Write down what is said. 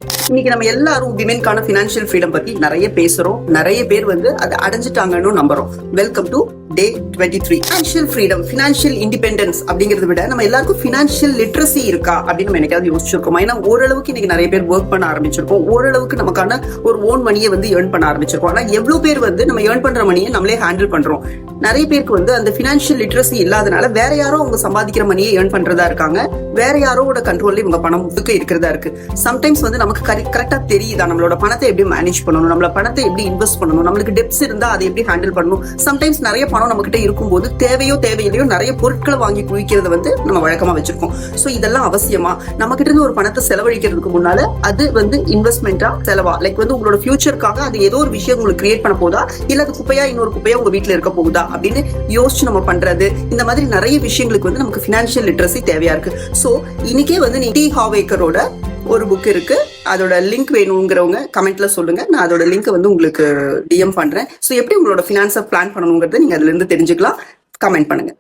இன்னைக்கு நம்ம எல்லாரும் விமென்கான ஃபினான்ஷியல் ஃப்ரீடம் பத்தி நிறைய பேசுறோம். நிறைய பேர் வந்து அதை அடைஞ்சிட்டாங்கன்னு நம்புறோம். Welcome to day 23. Financial freedom, financial independence அப்படிங்கறத விட நம்ம எல்லாருக்கும் ஃபினான்ஷியல் லிட்ரஸி இருக்கா அப்படின்னு நம்ம என்னைக்காவது யோசிச்சிருக்கோம். ஏன்னா ஓரளவுக்கு இன்னைக்கு நிறைய பேர் ஒர்க் பண்ண ஆரம்பிச்சிருக்கோம். ஓரளவுக்கு நமக்கான ஒரு ஓன் மணியை வந்து ஏர்ன் பண்ண ஆரம்பிச்சிருக்கோம். ஆனா எவ்வளவு பேர் வந்து நம்ம ஏர்ன் பண்ற மணியை நம்மளே ஹேண்டில் பண்றோம்? நிறைய பேருக்கு வந்து அந்த ஃபினான்ஷியல் லிட்ரஸி இல்லாதனால வேற யாரோ அவங்க சம்பாதிக்கிற மணியை ஏர்ன் பண்றதா இருக்காங்க. வேற யாரோட கண்ட்ரோல்ல இவங்க பணம் இருக்கிறதா இருக்கு. சம்டைம்ஸ் வந்து நமக்கு கரெக்டா தெரியுதா நம்மளோட பணத்தை எப்படி மேனேஜ் பண்ணணும், நம்மளோட பணத்தை எப்படி இன்வெஸ்ட் பண்ணணும், நம்மளுக்கு டெப்ஸ் இருந்தா அதை எப்படி ஹேண்டில் பண்ணணும். சம்டைம்ஸ் நிறைய பணம் நம்ம கிட்ட இருக்கும்போது தேவையில்லையோ நிறைய பொருட்களை வாங்கி குவிக்கிறத வந்து நம்ம வழக்கமா வச்சிருக்கோம். சோ இதெல்லாம் அவசியமா? நம்ம கிட்ட இருந்து ஒரு பணத்தை செலவழிக்கிறதுக்கு முன்னால அது வந்து இன்வெஸ்ட்மெண்டா செலவா, லைக் வந்து உங்களோட ஃபியூச்சருக்காக அது ஏதோ ஒரு விஷயம் உங்களுக்கு கிரியேட் பண்ண போதா, இல்ல அது குப்பையா இன்னொரு குப்பையா உங்க வீட்டுல இருக்க போகுதா அப்படின்னு யோசிச்சு நம்ம பண்றது. இந்த மாதிரி நிறைய விஷயங்களுக்கு வந்து நமக்கு ஃபினான்ஷியல் லிட்ரஸி தேவையா இருக்கு. சோ இன்னைக்கே வந்து டி ஹாவேக்கரோட ஒரு புக் இருக்கு. அதோட லிங்க் வேணுங்கிறவங்க கமெண்ட்ல சொல்லுங்க. நான் அதோட லிங்க் வந்து உங்களுக்கு டிஎம் பண்றேன். சோ எப்படி உங்களோட ஃபினான்ஸை பிளான் பண்ணணுங்கிறத நீங்க அதுல இருந்து தெரிஞ்சுக்கலாம். கமெண்ட் பண்ணுங்க.